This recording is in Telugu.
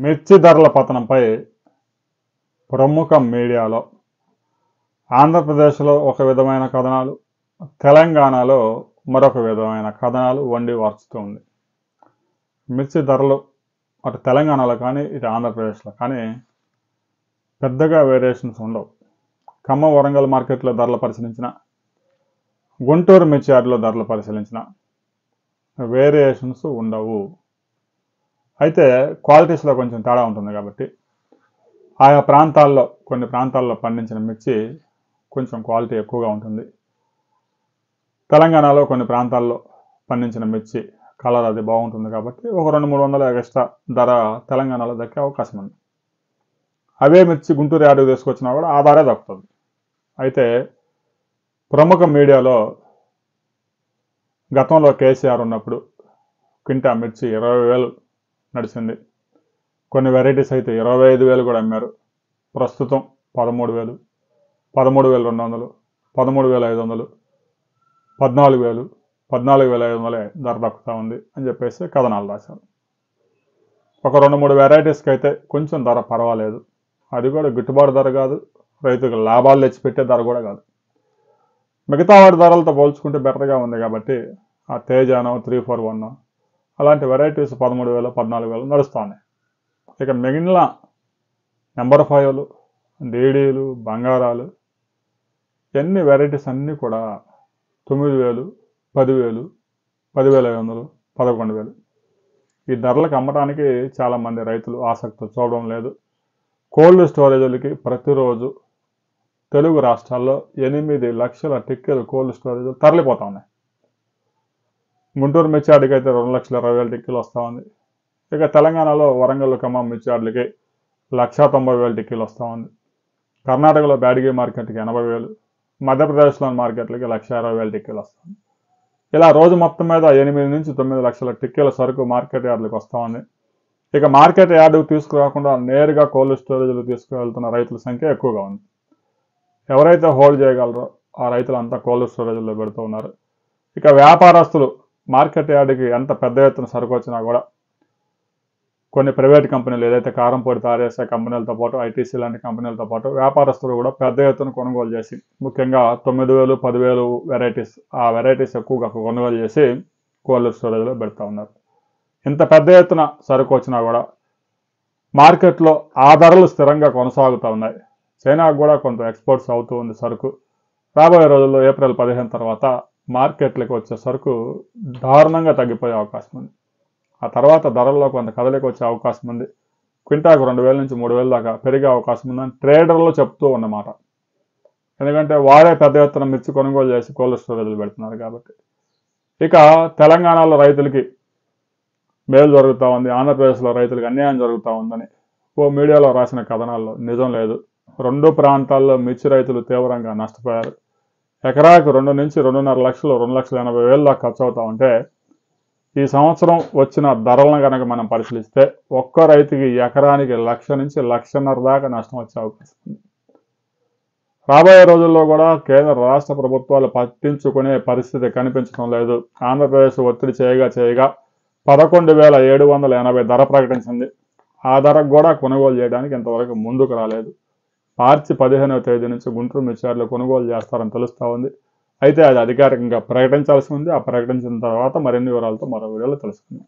మిర్చి ధరల పతనంపై ప్రముఖ మీడియాలో ఆంధ్రప్రదేశ్లో ఒక విధమైన కథనాలు, తెలంగాణలో మరొక విధమైన కథనాలు వండి వార్చుతూ ఉంది. మిర్చి ధరలు అటు తెలంగాణలో కానీ ఇటు ఆంధ్రప్రదేశ్లో కానీ పెద్దగా వేరియేషన్స్ ఉండవు. ఖమ్మం, వరంగల్ మార్కెట్లో ధరలు పరిశీలించిన, గుంటూరు మిర్చి యార్డులో ధరలు పరిశీలించిన వేరియేషన్స్ ఉండవు. అయితే క్వాలిటీస్లో కొంచెం తేడా ఉంటుంది కాబట్టి ఆయా ప్రాంతాల్లో కొన్ని ప్రాంతాల్లో పండించిన మిర్చి కొంచెం క్వాలిటీ ఎక్కువగా ఉంటుంది. తెలంగాణలో కొన్ని ప్రాంతాల్లో పండించిన మిర్చి కలర్ అది బాగుంటుంది కాబట్టి ఒక 200-300 ఎక్స్ట్రా ధర తెలంగాణలో దక్కే అవకాశం ఉంది. అవే మిర్చి గుంటూరు యార్డుకు తీసుకొచ్చినా కూడా ఆ ధరే దక్కుతుంది. అయితే ప్రముఖ మీడియాలో గతంలో కేసీఆర్ ఉన్నప్పుడు క్వింటా మిర్చి 20,000 నడిచింది. కొన్ని వెరైటీస్ అయితే 25,000 కూడా అమ్మారు. ప్రస్తుతం 13,000, 13,200, 13,500, 14,000, 14,500 ధర దక్కుతూ ఉంది అని చెప్పేసి కథనాలు రాశారు. ఒక 2-3 వెరైటీస్కి అయితే కొంచెం ధర పర్వాలేదు. అది కూడా గిట్టుబాటు ధర కాదు, రైతుకు లాభాలు తెచ్చిపెట్టే ధర కూడా కాదు. మిగతా వాటి ధరలతో పోల్చుకుంటే బెటర్గా ఉంది కాబట్టి ఆ తేజానో 341 అలాంటి వెరైటీస్ 13,000, 14,000 నడుస్తూ ఉన్నాయి. ఇక మిగిలిన నెంబర్ 5లు, డీడీలు, బంగారాలు ఎన్ని వెరైటీస్ అన్నీ కూడా 9,000, 10,000, 10,500, 11,000 ఈ ధరలకు అమ్మడానికి చాలామంది రైతులు ఆసక్తి చూడడం లేదు. కోల్డ్ స్టోరేజీలకి ప్రతిరోజు తెలుగు రాష్ట్రాల్లో 8 లక్షల టిక్కీలు కోల్డ్ స్టోరేజ్ తరలిపోతూ ఉన్నాయి. గుంటూరు మిర్చి యార్డుకి అయితే 2,20,000 టిక్కీలు వస్తూ ఉంది. ఇక తెలంగాణలో వరంగల్, ఖమ్మం మిర్చి యార్డులకి 1,90,000 టిక్కీలు వస్తూ ఉంది. కర్ణాటకలో బ్యాడగి మార్కెట్కి 80,000, మధ్యప్రదేశ్లోని మార్కెట్లకి 1,20,000 టిక్కీలు వస్తుంది. ఇలా రోజు మొత్తం మీద 8-9 లక్షల టిక్కీల సరుకు మార్కెట్ యార్డులకు వస్తూ ఉంది. ఇక మార్కెట్ యార్డుకు తీసుకురాకుండా నేరుగా కోల్డ్ స్టోరేజ్లు తీసుకువెళ్తున్న రైతుల సంఖ్య ఎక్కువగా ఉంది. ఎవరైతే హోల్డ్ చేయగలరో ఆ రైతులంతా కోల్డ్ స్టోరేజ్లో పెడుతూ ఉన్నారు. ఇక వ్యాపారస్తులు మార్కెట్ యార్డుకి ఎంత పెద్ద ఎత్తున సరుకు వచ్చినా కూడా కొన్ని ప్రైవేట్ కంపెనీలు ఏదైతే కారంపొడి తయారు చేసే కంపెనీలతో పాటు ఐటీసీ లాంటి కంపెనీలతో పాటు వ్యాపారస్తులు కూడా పెద్ద ఎత్తున కొనుగోలు చేసి ముఖ్యంగా 9,000, 10,000 వెరైటీస్ ఆ వెరైటీస్ ఎక్కువగా కొనుగోలు చేసి కోల్డ్ స్టోరేజ్లో పెడతా ఉన్నారు. ఇంత పెద్ద ఎత్తున సరుకు వచ్చినా కూడా మార్కెట్లో ఆ ధరలు స్థిరంగా కొనసాగుతూ ఉన్నాయి. చైనాకు కూడా కొంత ఎక్స్పోర్ట్స్ అవుతూ ఉంది సరుకు. రాబోయే రోజుల్లో ఏప్రిల్ 15 తర్వాత మార్కెట్లకు వచ్చే సరుకు దారుణంగా తగ్గిపోయే అవకాశం ఉంది. ఆ తర్వాత ధరల్లో కొంత కదలిక వచ్చే అవకాశం ఉంది. క్వింటాకు 2,000 నుంచి 3,000 దాకా పెరిగే అవకాశం ఉందని ట్రేడర్లు చెప్తూ ఉన్నమాట. ఎందుకంటే వారే పెద్ద ఎత్తున మిర్చి కొనుగోలు చేసి కోల్డ్ స్టోరేజ్లు పెడుతున్నారు కాబట్టి. ఇక తెలంగాణలో రైతులకి మేలు జరుగుతూ ఉంది, ఆంధ్రప్రదేశ్లో రైతులకు అన్యాయం జరుగుతూ ఉందని ఓ మీడియాలో రాసిన కథనాల్లో నిజం లేదు. రెండు ప్రాంతాల్లో మిర్చి రైతులు తీవ్రంగా నష్టపోయారు. ఎకరాకు 2 నుంచి 2.5 లక్షలు, 2,80,000 దాకా ఖర్చు అవుతూ ఉంటే ఈ సంవత్సరం వచ్చిన ధరలను కనుక మనం పరిశీలిస్తే ఒక్క రైతుకి ఎకరానికి 1,00,000 నుంచి 1,50,000 దాకా నష్టం వచ్చే అవకాశం ఉంది. రాబోయే రోజుల్లో కూడా కేంద్ర రాష్ట్ర ప్రభుత్వాలు పట్టించుకునే పరిస్థితి కనిపించడం లేదు. ఆంధ్రప్రదేశ్ ఒత్తిడి చేయగా 11,780 ధర ప్రకటించింది. ఆ ధరకు కూడా కొనుగోలు చేయడానికి ఇంతవరకు ముందుకు రాలేదు. మార్చి 15వ తేదీ నుంచి గుంటూరు మిర్చి యార్డులో కొనుగోలు చేస్తారని తెలుస్తూ ఉంది. అయితే అది అధికారికంగా ప్రకటించాల్సి ఉంది. ఆ ప్రకటించిన తర్వాత మరిన్ని వివరాలతో మరో వీడియోలో తెలుసుకుందాం.